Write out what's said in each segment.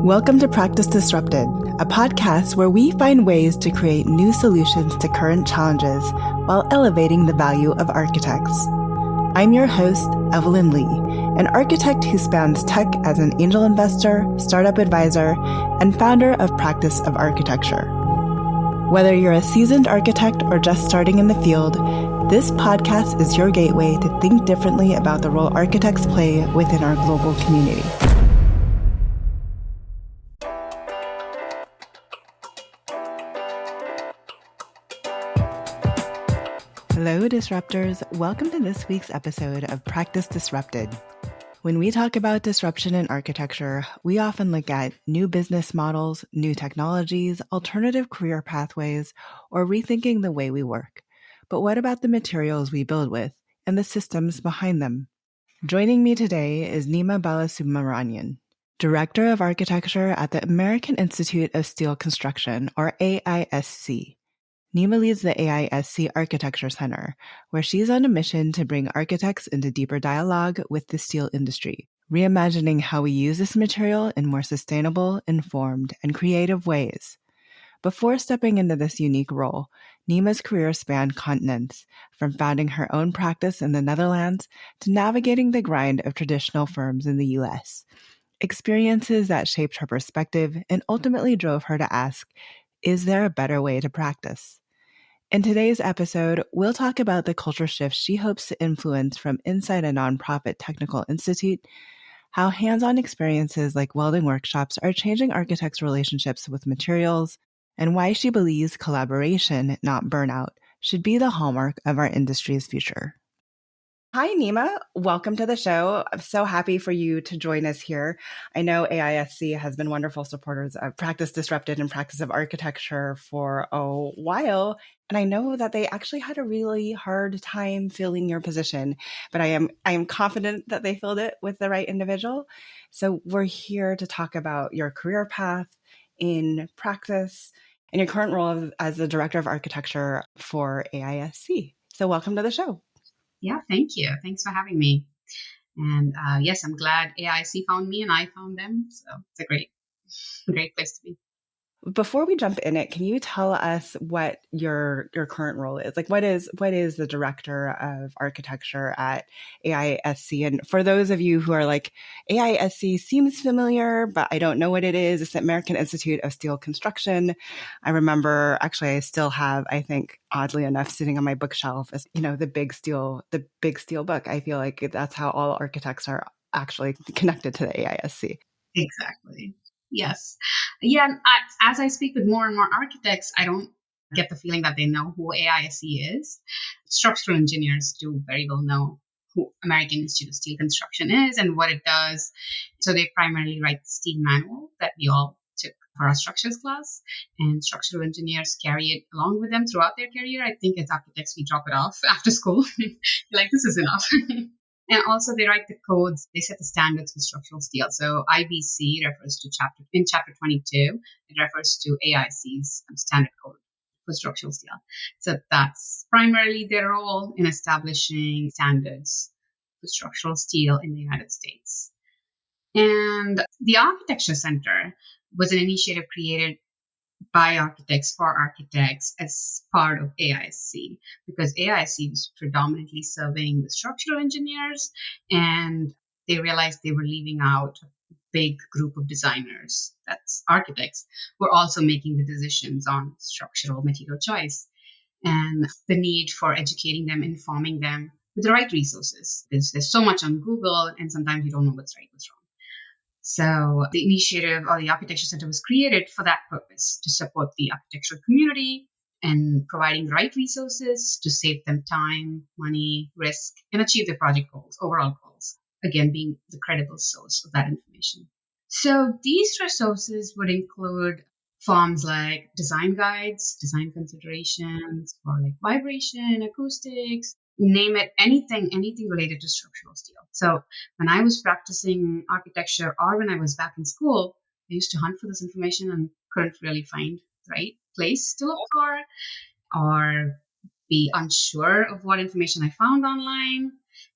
Welcome to Practice Disrupted, a podcast where we find ways to create new solutions to current challenges while elevating the value of architects. I'm your host, Evelyn Lee, an architect who spans tech as an angel investor, startup advisor, and founder of Practice of Architecture. Whether you're a seasoned architect or just starting in the field, this podcast is your gateway to think differently about the role architects play within our global community. Hello, Disruptors. Welcome to this week's episode of Practice Disrupted. When we talk about disruption in architecture, we often look at new business models, new technologies, alternative career pathways, or rethinking the way we work. But what about the materials we build with and the systems behind them? Joining me today is Nima Balasubramanian, Director of Architecture at the American Institute of Steel Construction, or AISC. Nima leads the AISC Architecture Center, where she's on a mission to bring architects into deeper dialogue with the steel industry, reimagining how we use this material in more sustainable, informed, and creative ways. Before stepping into this unique role, Nima's career spanned continents, from founding her own practice in the Netherlands to navigating the grind of traditional firms in the US. Experiences that shaped her perspective and ultimately drove her to ask, is there a better way to practice? In today's episode, we'll talk about the culture shift she hopes to influence from inside a nonprofit technical institute, how hands-on experiences like welding workshops are changing architects' relationships with materials, and why she believes collaboration, not burnout, should be the hallmark of our industry's future. Hi, Nima. Welcome to the show. I'm so happy for you to join us here. I know AISC has been wonderful supporters of Practice Disrupted and Practice of Architecture for a while. And I know that they actually had a really hard time filling your position, but I am confident that they filled it with the right individual. So we're here to talk about your career path in practice and your current role as the Director of Architecture for AISC. So welcome to the show. Yeah, thank you. Thanks for having me. And yes, I'm glad AIC found me and I found them. So it's a great place to be. Before we jump in it, can you tell us what your current role is? Like, what is the Director of Architecture at AISC? And for those of you who are like, AISC seems familiar, but I don't know what it is. It's the American Institute of Steel Construction. I remember, actually, I still have, I think, oddly enough, sitting on my bookshelf, as the big steel book. I feel like that's how all architects are actually connected to the AISC. Exactly. Yes. Yeah. As I speak with more and more architects, I don't get the feeling that they know who AISC is. Structural engineers do very well know who American Institute of Steel Construction is and what it does. So they primarily write the steel manual that we all took for our structures class, and structural engineers carry it along with them throughout their career. I think as architects, we drop it off after school. Like, this is enough. And also they write the codes, they set the standards for structural steel. So IBC refers to chapter 22, it refers to AIC's standard code for structural steel. So that's primarily their role in establishing standards for structural steel in the United States. And the Architecture Center was an initiative created by architects for architects as part of AISC, because AISC was predominantly serving the structural engineers, and they realized they were leaving out a big group of designers, that's architects, who are also making the decisions on structural material choice, and the need for educating them, informing them with the right resources. There's so much on Google, and sometimes you don't know what's right, what's wrong. So the initiative, or the Architecture Center, was created for that purpose, to support the architectural community and providing the right resources to save them time, money, risk, and achieve their project goals, overall goals, again, being the credible source of that information. So these resources would include forms like design guides, design considerations for like vibration, acoustics, name it, anything related to structural steel. So when I was practicing architecture or when I was back in school, I used to hunt for this information and couldn't really find the right place to look for, or be unsure of what information I found online.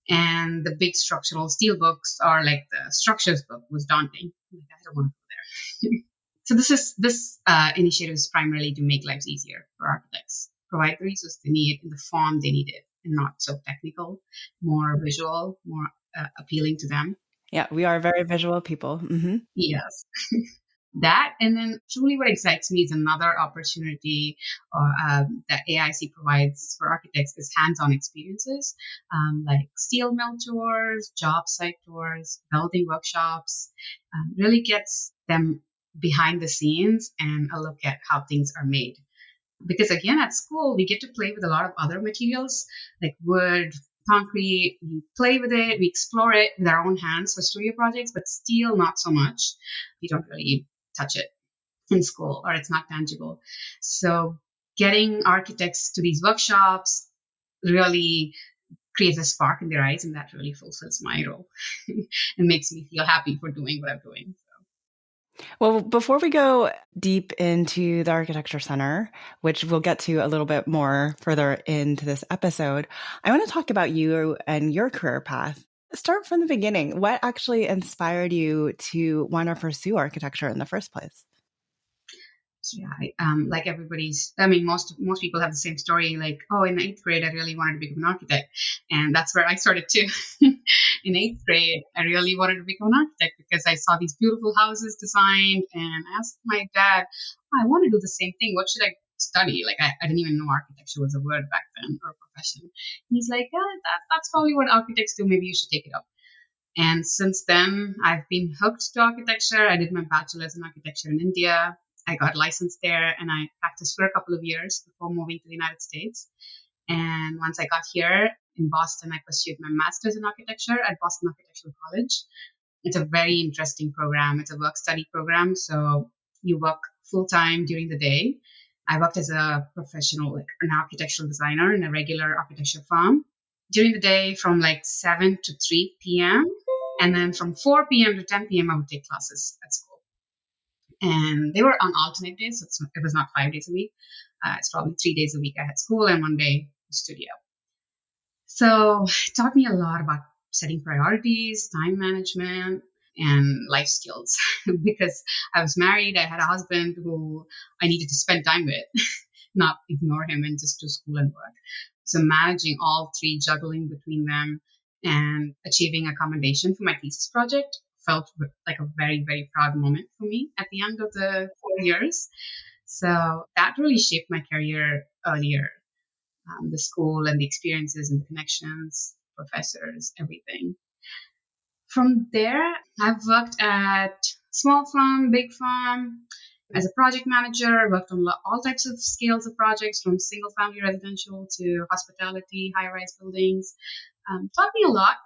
And the big structural steel books or like the structures book was daunting. Like, I don't want to go there. So this initiative is primarily to make lives easier for architects, provide the resources they need in the form they need it, and not so technical, more visual, more appealing to them. Yeah, we are very visual people. Yes. That, and then truly what excites me is another opportunity that AIC provides for architects is hands-on experiences, like steel mill tours, job site tours, welding workshops. Really gets them behind the scenes and a look at how things are made. Because again, at school, we get to play with a lot of other materials like wood, concrete. We play with it, we explore it with our own hands for studio projects, but steel, not so much. We don't really touch it in school, or it's not tangible. So getting architects to these workshops really creates a spark in their eyes, and that really fulfills my role and makes me feel happy for doing what I'm doing. Well, before we go deep into the Architecture Center, which we'll get to a little bit more further into this episode, I want to talk about you and your career path. Start from the beginning. What actually inspired you to want to pursue architecture in the first place? Yeah, like most people have the same story. Like, oh, in 8th grade, I really wanted to become an architect, and that's where I started too. In 8th grade, I really wanted to become an architect because I saw these beautiful houses designed, and I asked my dad, oh, I want to do the same thing. What should I study? Like, I didn't even know architecture was a word back then or a profession. And he's like, yeah, that's probably what architects do. Maybe you should take it up. And since then, I've been hooked to architecture. I did my bachelor's in architecture in India. I got licensed there and I practiced for a couple of years before moving to the United States. And once I got here in Boston, I pursued my master's in architecture at Boston Architectural College. It's a very interesting program. It's a work study program. So you work full time during the day. I worked as a professional, like an architectural designer in a regular architecture firm during the day from like 7 to 3 p.m. And then from 4 p.m. to 10 p.m., I would take classes at school. And they were on alternate days. So it was not 5 days a week. It's probably 3 days a week I had school and 1 day studio. So it taught me a lot about setting priorities, time management, and life skills because I was married. I had a husband who I needed to spend time with, not ignore him and just do school and work. So managing all three, juggling between them, and achieving a commendation for my thesis project felt like a very, very proud moment for me at the end of the 4 years. So that really shaped my career earlier. The school and the experiences and the connections, professors, everything. From there, I've worked at small firm, big firm. As a project manager, I worked on all types of scales of projects, from single family residential to hospitality, high rise buildings. Taught me a lot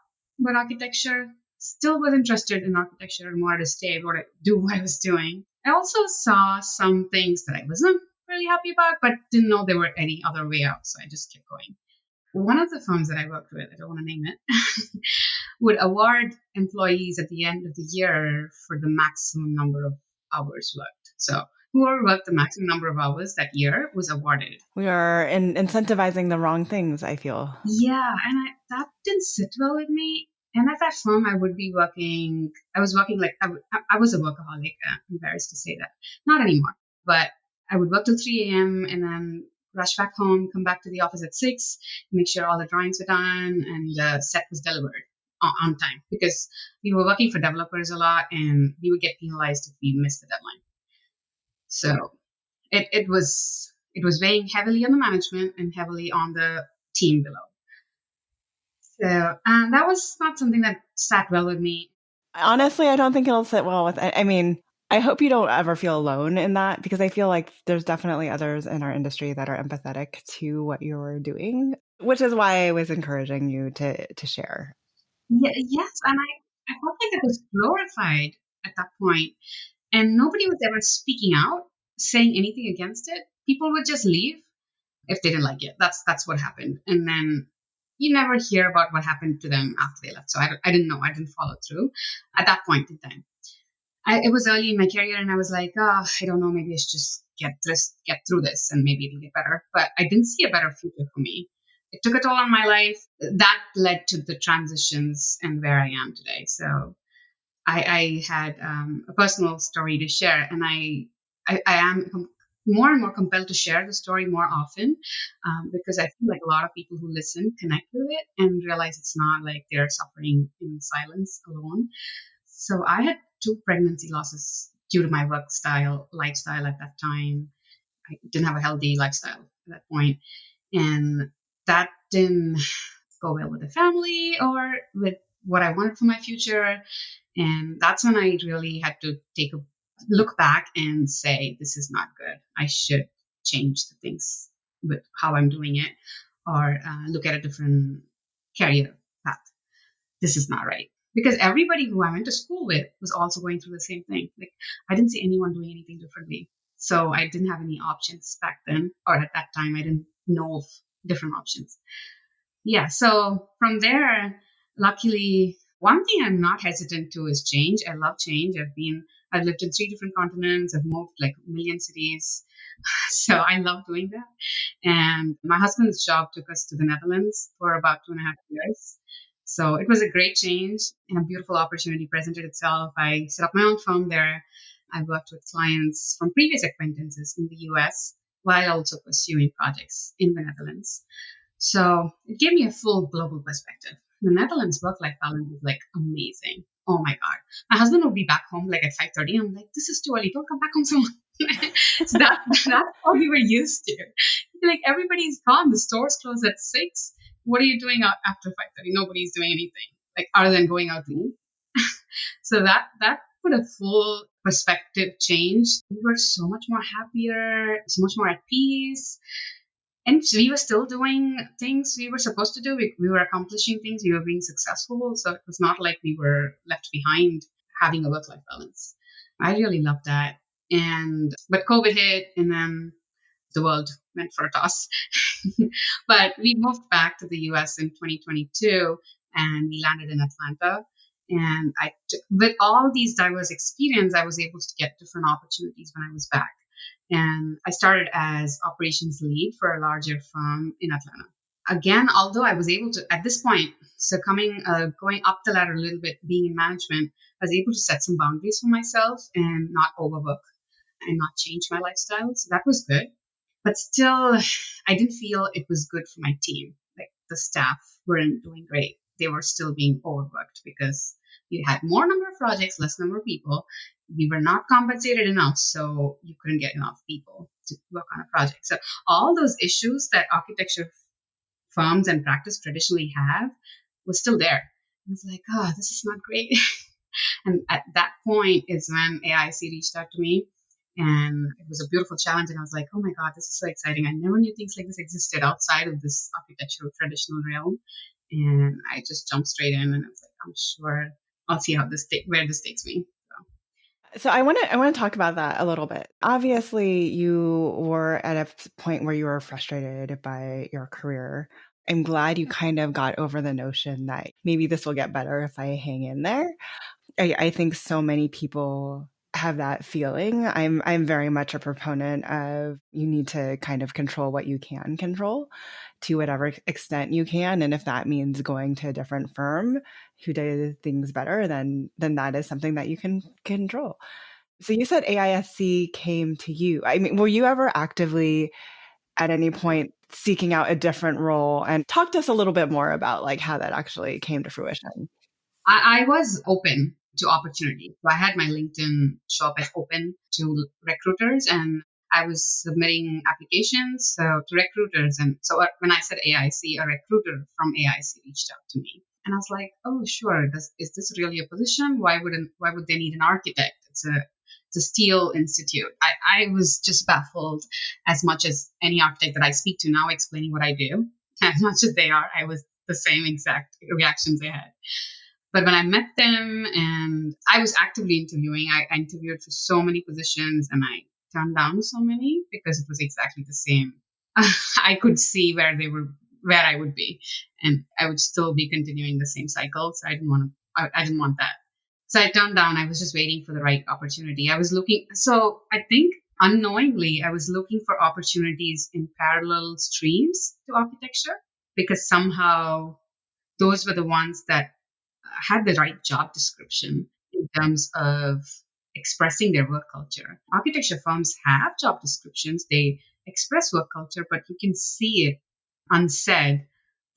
about architecture. Still was interested in architecture and wanted to stay what I was doing. I also saw some things that I wasn't really happy about, but didn't know there were any other way out. So I just kept going. One of the firms that I worked with, I don't want to name it, would award employees at the end of the year for the maximum number of hours worked. So whoever worked the maximum number of hours that year was awarded. We are incentivizing the wrong things, I feel. Yeah, and that didn't sit well with me. And at that firm, I was working like, I was a workaholic. I'm embarrassed to say that. Not anymore. But I would work till 3 a.m. and then rush back home, come back to the office at 6, make sure all the drawings were done and the set was delivered on time. Because we were working for developers a lot and we would get penalized if we missed the deadline. So it was weighing heavily on the management and heavily on the team below. So that was not something that sat well with me. Honestly, I don't think it'll sit well with, I mean, I hope you don't ever feel alone in that, because I feel like there's definitely others in our industry that are empathetic to what you're doing, which is why I was encouraging you to share. Yeah, yes, and I felt like it was glorified at that point, and nobody was ever speaking out, saying anything against it. People would just leave if they didn't like it. That's what happened, and then you never hear about what happened to them after they left. So I didn't know. I didn't follow through at that point in time. It was early in my career, and I was like, oh, I don't know, maybe I should just get through this, and maybe it'll get better. But I didn't see a better future for me. it took a toll on my life. That led to the transitions and where I am today. So I had a personal story to share, and I am more and more compelled to share the story more often, because I feel like a lot of people who listen connect with it and realize it's not like they're suffering in silence alone. So I had two pregnancy losses due to my lifestyle at that time. I didn't have a healthy lifestyle at that point, and that didn't go well with the family or with what I wanted for my future. And that's when I really had to take a look back and say, this is not good. I should change the things with how I'm doing it, or look at a different career path. This is not right. Because everybody who I went to school with was also going through the same thing. Like, I didn't see anyone doing anything differently. So I didn't have any options back then, or at that time, I didn't know of different options. Yeah, so from there, luckily, one thing I'm not hesitant to is change. I love change. I've lived in 3 different continents. I've moved like a million cities. So I love doing that. And my husband's job took us to the Netherlands for about 2.5 years. So it was a great change, and a beautiful opportunity presented itself. I set up my own firm there. I worked with clients from previous acquaintances in the US while also pursuing projects in the Netherlands. So it gave me a full global perspective. The Netherlands work-life balance is like amazing. Oh my God. My husband would be back home like at 5:30. I'm like, this is too early. Don't come back home so long. So that's what we were used to. Like, everybody's gone. The stores close at 6. What are you doing after 5:30? Nobody's doing anything like other than going out to eat. So that put a full perspective change. We were so much more happier, so much more at peace. And we were still doing things we were supposed to do. We were accomplishing things. We were being successful. So it was not like we were left behind having a work-life balance. I really loved that. But COVID hit, and then the world went for a toss. But we moved back to the US in 2022, and we landed in Atlanta. And with all these diverse experience, I was able to get different opportunities when I was back. And I started as operations lead for a larger firm in Atlanta. Again, although I was able to, at this point, going up the ladder a little bit, being in management, I was able to set some boundaries for myself and not overwork and not change my lifestyle. So that was good. But still, I didn't feel it was good for my team. Like, the staff weren't doing great. They were still being overworked because we had more number of projects, less number of people. We were not compensated enough, so you couldn't get enough people to work on a project. So all those issues that architecture firms and practice traditionally have was still there. I was like, oh, this is not great. And at that point is when AISC reached out to me, and it was a beautiful challenge. And I was like, oh my God, this is so exciting. I never knew things like this existed outside of this architectural traditional realm. And I just jumped straight in, and I was like, I'm sure I'll see where this takes me. So I want to talk about that a little bit. Obviously, you were at a point where you were frustrated by your career. I'm glad you kind of got over the notion that maybe this will get better if I hang in there. I think so many people have that feeling. I'm very much a proponent of you need to kind of control what you can control to whatever extent you can. And if that means going to a different firm who did things better, then that is something that you can control. So you said AISC came to you. I mean, were you ever actively at any point seeking out a different role? And talk to us a little bit more about like how that actually came to fruition. I was open to opportunity. So I had my LinkedIn show up as open to recruiters, and I was submitting applications to recruiters. And so when I said AIC, a recruiter from AIC reached out to me. And I was like, oh, sure. Is this really a position? Why would they need an architect? It's a steel institute. I was just baffled, as much as any architect that I speak to now explaining what I do. As much as they are, I was the same exact reactions they had. But when I met them, and I was actively interviewing, I interviewed for so many positions, and I turned down so many because it was exactly the same. I could see where I would be, and I would still be continuing the same cycle. So I didn't want that. So I turned down. I was just waiting for the right opportunity. So I think unknowingly, I was looking for opportunities in parallel streams to architecture. because somehow those were the ones that had the right job description in terms of expressing their work culture. Architecture firms have job descriptions, they express work culture, but you can see it unsaid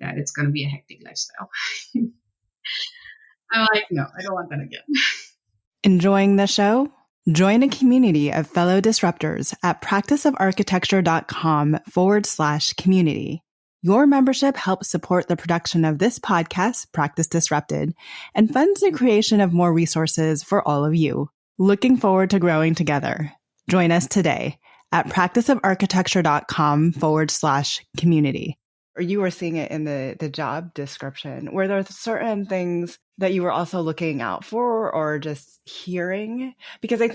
that it's going to be a hectic lifestyle. I'm like, no, I don't want that again. Enjoying the show? Join a community of fellow disruptors at practiceofarchitecture.com/community. Your membership helps support the production of this podcast, Practice Disrupted, and funds the creation of more resources for all of you. Looking forward to growing together. Join us today at practiceofarchitecture.com/community. Or you were seeing it in the job description. Were there certain things that you were also looking out for or just hearing? Because I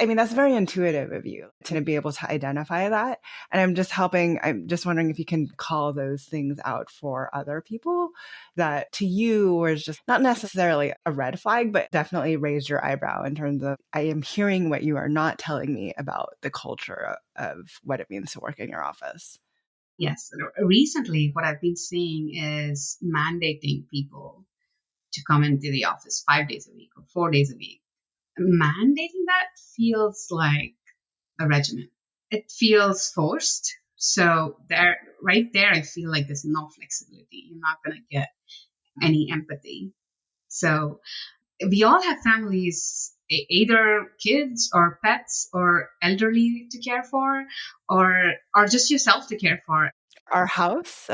mean, that's very intuitive of you to be able to identify that. And I'm just wondering if you can call those things out for other people that to you was just not necessarily a red flag, but definitely raised your eyebrow in terms of, I am hearing what you are not telling me about the culture of what it means to work in your office. Yes. Recently, what I've been seeing is mandating people to come into the office 5 days a week or 4 days a week. Mandating that feels like a regimen. It feels forced. So right there, I feel like there's no flexibility. You're not going to get any empathy. So we all have families, either kids or pets or elderly to care for, or just yourself to care for. Our house.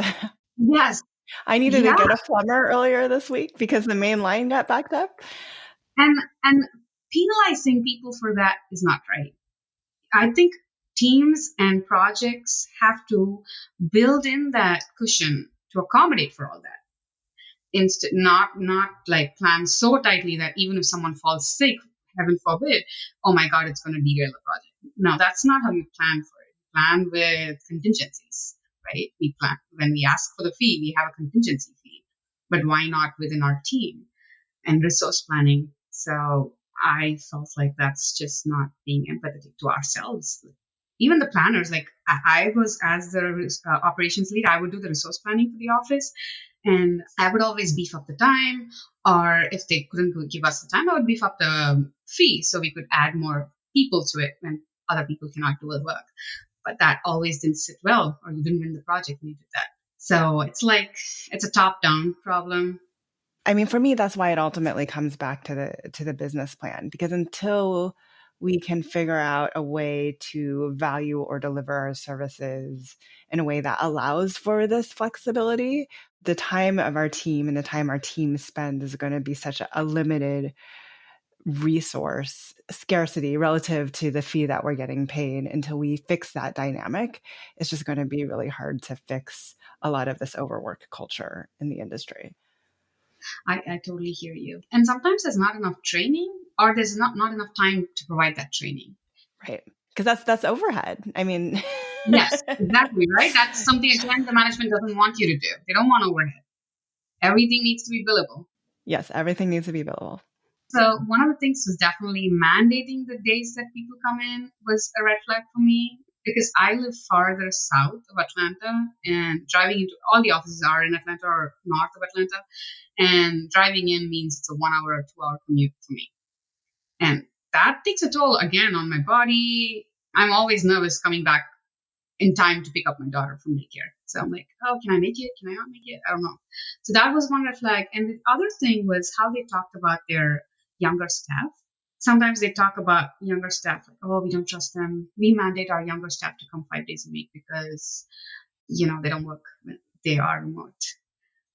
Yes. I needed to Yeah. get a plumber earlier this week because the main line got backed up. And penalizing people for that is not right. I think teams and projects have to build in that cushion to accommodate for all that. Instead, not like plan so tightly that even if someone falls sick, heaven forbid, oh my God, it's going to derail the project. No, that's not how you plan for it. Plan with contingencies, right? We plan when we ask for the fee, we have a contingency fee, but why not within our team and resource planning? So I felt like that's just not being empathetic to ourselves. Even the planners, like I was as the operations lead, I would do the resource planning for the office, and I would always beef up the time, or if they couldn't give us the time, I would beef up the fee so we could add more people to it when other people cannot do the work. But that always didn't sit well, or you didn't win the project when you did that. So it's like it's a top-down problem. I mean, for me, that's why it ultimately comes back to the business plan, because until we can figure out a way to value or deliver our services in a way that allows for this flexibility, the time of our team and the time our team spends is going to be such a limited resource scarcity relative to the fee that we're getting paid. Until we fix that dynamic, it's just going to be really hard to fix a lot of this overwork culture in the industry. I totally hear you. And sometimes there's not enough training, or there's not enough time to provide that training. Right. Because that's overhead. I mean, yes, exactly, right? That's something again the management doesn't want you to do. They don't want overhead. Everything needs to be billable. Yes, everything needs to be billable. So one of the things was definitely mandating the days that people come in was a red flag for me, because I live farther south of Atlanta, and driving into all the offices are in Atlanta or north of Atlanta, and driving in means it's a 1 hour or 2 hour commute for me. And that takes a toll again on my body. I'm always nervous coming back in time to pick up my daughter from daycare. So I'm like, oh, can I make it? Can I not make it? I don't know. So that was one red flag. And the other thing was how they talked about their younger staff. Sometimes they talk about younger staff like, oh, we don't trust them. We mandate our younger staff to come 5 days a week because, they don't work when they are remote.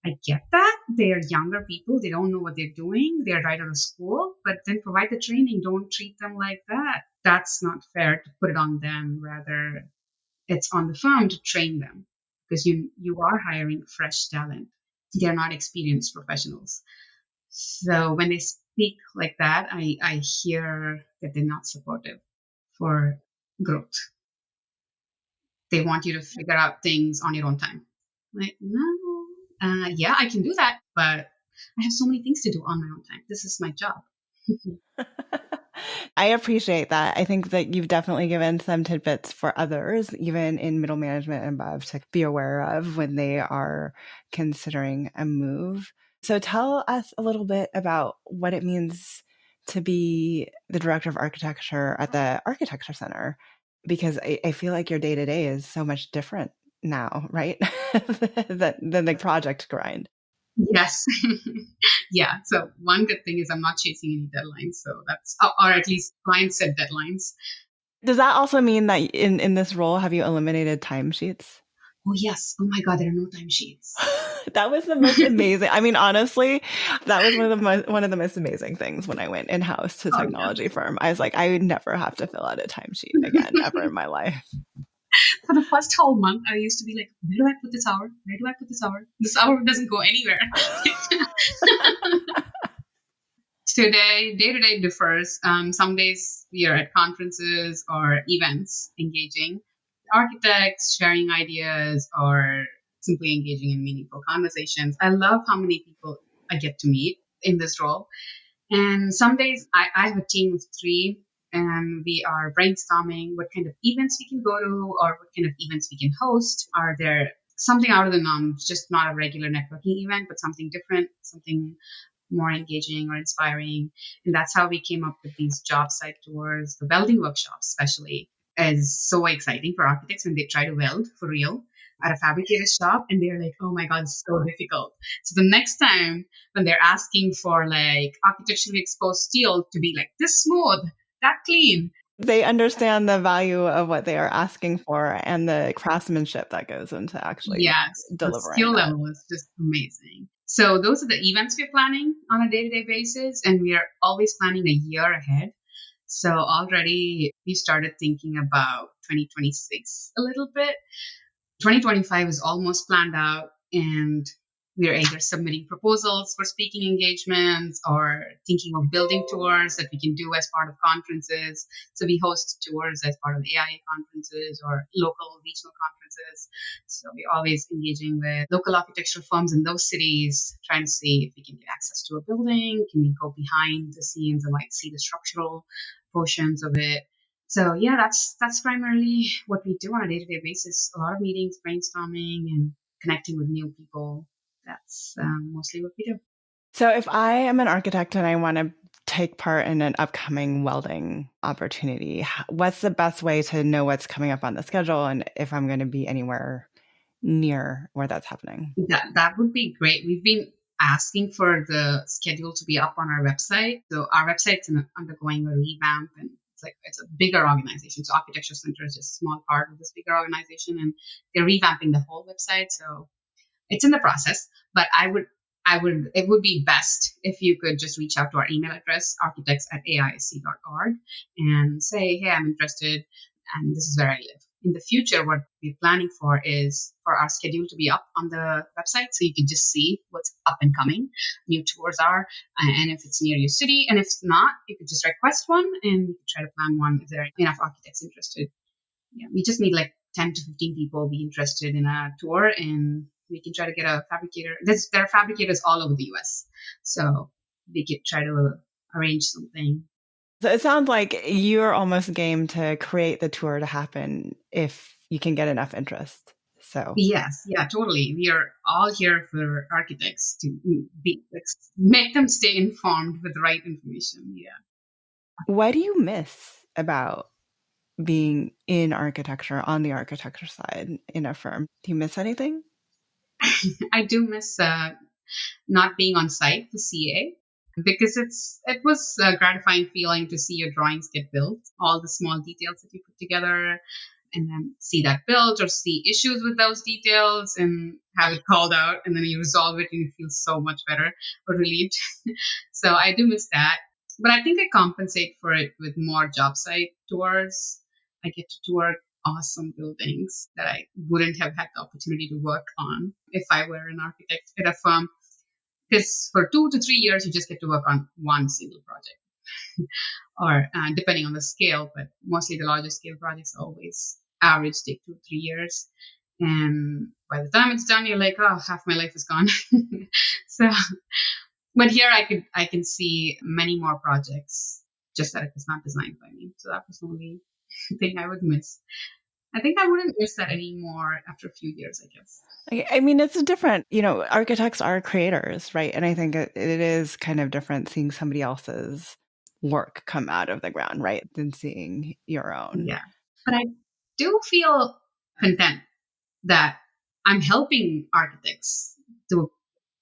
I get that. They are younger people. They don't know what they're doing. They're right out of school, but then provide the training. Don't treat them like that. That's not fair to put it on them. Rather, it's on the firm to train them, because you are hiring fresh talent. They're not experienced professionals. So when they speak like that, I hear that they're not supportive for growth. They want you to figure out things on your own time. Like, no, yeah, I can do that, but I have so many things to do on my own time. This is my job. I appreciate that. I think that you've definitely given some tidbits for others, even in middle management and above, to be aware of when they are considering a move. So tell us a little bit about what it means to be the director of architecture at the Architecture Center, because I feel like your day to day is so much different now, right? than the project grind. Yes. Yeah. So one good thing is I'm not chasing any deadlines. So that's, or at least client set deadlines. Does that also mean that in this role, have you eliminated timesheets? Oh, yes. Oh my God, there are no timesheets. That was the most amazing. I mean, honestly, that was one of the most amazing things when I went in house to a Oh, technology firm. I was like, I would never have to fill out a timesheet again ever in my life. For the first whole month, I used to be like, where do I put this hour? Where do I put this hour? This hour doesn't go anywhere. So day to day differs. Some days we are at conferences or events engaging architects, sharing ideas, or simply engaging in meaningful conversations. I love how many people I get to meet in this role. And some days I have a team of three, and we are brainstorming what kind of events we can go to or what kind of events we can host. Are there something out of the norm, just not a regular networking event, but something different, something more engaging or inspiring? And that's how we came up with these job site tours. The welding workshops, especially, is so exciting for architects when they try to weld for real at a fabricator shop and they're like, oh my God, it's so difficult. So the next time when they're asking for like architecturally exposed steel to be like this smooth, that clean. They understand the value of what they are asking for and the craftsmanship that goes into actually Yes, the delivering skill that. level is just amazing. So those are the events we're planning on a day-to-day basis, and we are always planning a year ahead. So already we started thinking about 2026 a little bit. 2025 is almost planned out, and we're either submitting proposals for speaking engagements or thinking of building tours that we can do as part of conferences. So we host tours as part of AIA conferences or local regional conferences. So we're always engaging with local architectural firms in those cities, trying to see if we can get access to a building. Can we go behind the scenes and like see the structural portions of it? So yeah, that's primarily what we do on a day-to-day basis. A lot of meetings, brainstorming, and connecting with new people. That's mostly what we do. So if I am an architect and I want to take part in an upcoming welding opportunity, what's the best way to know what's coming up on the schedule and if I'm going to be anywhere near where that's happening? That would be great. We've been asking for the schedule to be up on our website. So our website's undergoing a revamp, and it's a bigger organization. So Architecture Center is just a small part of this bigger organization, and they're revamping the whole website. So it's in the process, but it would be best if you could just reach out to our email address, architects@aisc.org, and say, hey, I'm interested, and this is where I live. In the future, what we're planning for is for our schedule to be up on the website so you can just see what's up and coming, new tours are, and if it's near your city. And if it's not, you could just request one and we could try to plan one if there are enough architects interested. Yeah, we just need like 10 to 15 people be interested in a tour, and we can try to get a fabricator. There are fabricators all over the US. So we could try to arrange something. So it sounds like you're almost game to create the tour to happen if you can get enough interest. So Yes, yeah, totally. We are all here for architects to make them stay informed with the right information. Yeah. what do you miss about being in architecture on the architecture side in a firm? Do you miss anything? I do miss not being on site for CA because it was a gratifying feeling to see your drawings get built, all the small details that you put together, and then see that built or see issues with those details and have it called out, and then you resolve it and you feel so much better or relieved. So I do miss that, but I think I compensate for it with more job site tours. I get to tour awesome buildings that I wouldn't have had the opportunity to work on if I were an architect at a firm. Because for 2 to 3 years, you just get to work on one single project, or depending on the scale, but mostly the larger scale projects always average take 2 3 years. And by the time it's done, you're like, oh, half my life is gone. So, but here I can see many more projects just that it was not designed by me. So that was the only thing I would miss. I think I wouldn't miss that anymore after a few years, I guess. I mean, it's a different, architects are creators, right? And I think it is kind of different seeing somebody else's work come out of the ground, right? Than seeing your own. Yeah. But I do feel content that I'm helping architects do a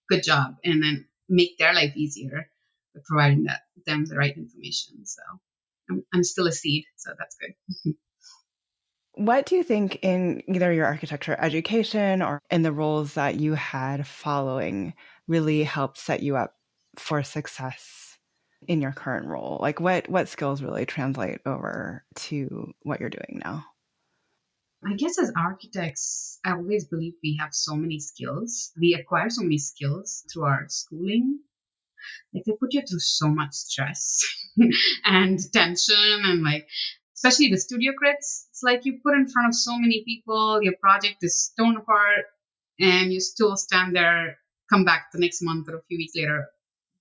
good job and then make their life easier by providing them the right information. So I'm still a seed, so that's good. What do you think in either your architecture education or in the roles that you had following really helped set you up for success in your current role? Like what skills really translate over to what you're doing now? I guess as architects, I always believe we have so many skills. We acquire so many skills through our schooling. Like they put you through so much stress and tension and like especially the studio crits. It's like you put in front of so many people, your project is torn apart and you still stand there, come back the next month or a few weeks later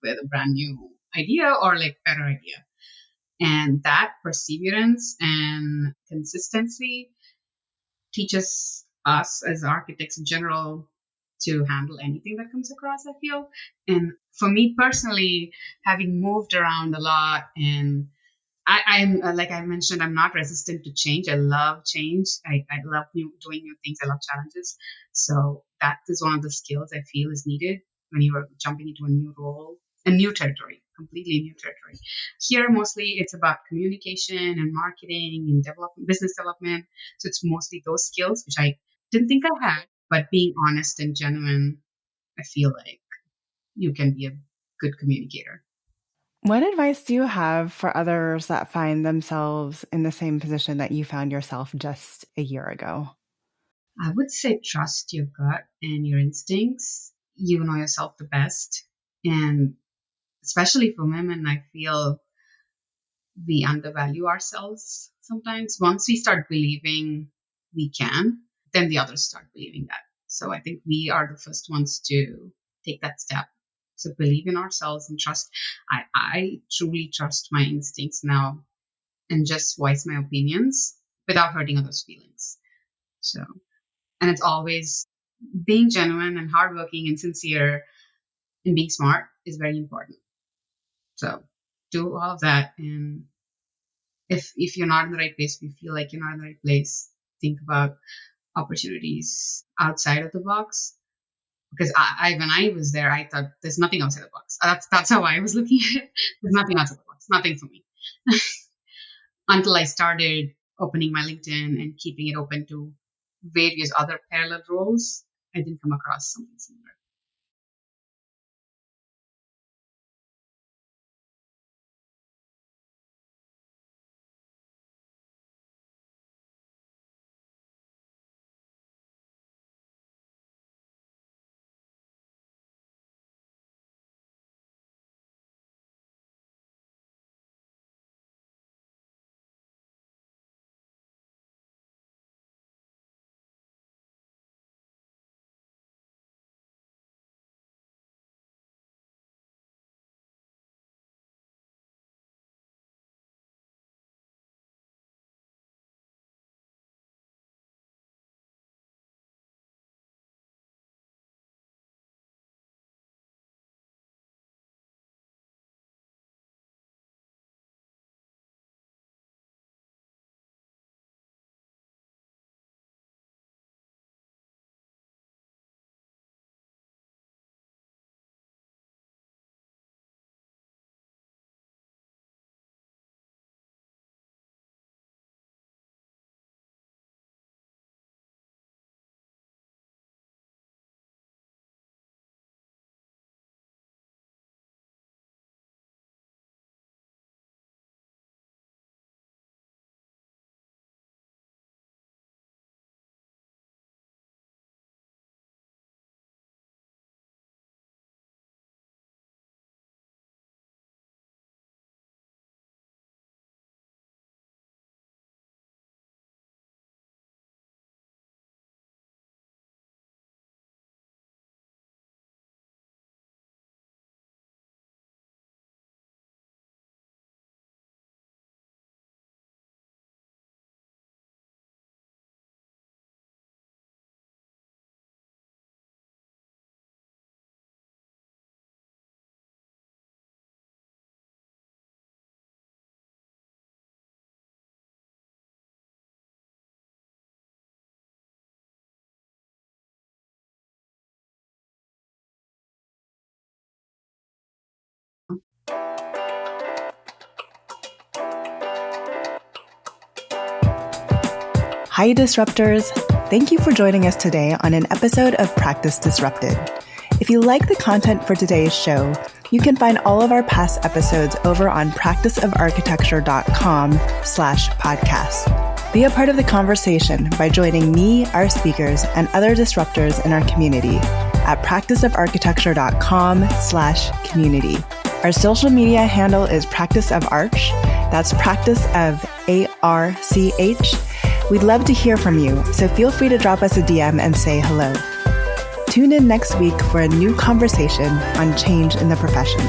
with a brand new idea or like better idea. And that perseverance and consistency teaches us as architects in general to handle anything that comes across, I feel. And for me personally, having moved around a lot and I'm like I mentioned, I'm not resistant to change. I love change. I love doing new things. I love challenges. So that is one of the skills I feel is needed when you are jumping into a new role, a new territory, completely new territory. Here, mostly it's about communication and marketing and development, business development. So it's mostly those skills, which I didn't think I had. But being honest and genuine, I feel like you can be a good communicator. What advice do you have for others that find themselves in the same position that you found yourself just a year ago? I would say trust your gut and your instincts. You know yourself the best. And especially for women, I feel we undervalue ourselves sometimes. Once we start believing we can, then the others start believing that. So I think we are the first ones to take that step. So believe in ourselves and trust. I truly trust my instincts now and just voice my opinions without hurting others' feelings. So, and it's always being genuine and hardworking and sincere and being smart is very important. So do all of that. And if you're not in the right place, if you feel like you're not in the right place, think about opportunities outside of the box. Because I when I was there, I thought there's nothing outside the box. That's how I was looking at it. There's nothing outside the box, nothing for me. Until I started opening my LinkedIn and keeping it open to various other parallel roles, I didn't come across something similar. Hi, Disruptors. Thank you for joining us today on an episode of Practice Disrupted. If you like the content for today's show, you can find all of our past episodes over on practiceofarchitecture.com/podcast. Be a part of the conversation by joining me, our speakers, and other disruptors in our community at practiceofarchitecture.com/community. Our social media handle is Practice of Arch. That's Practice of ARCH. We'd love to hear from you, so feel free to drop us a DM and say hello. Tune in next week for a new conversation on change in the profession.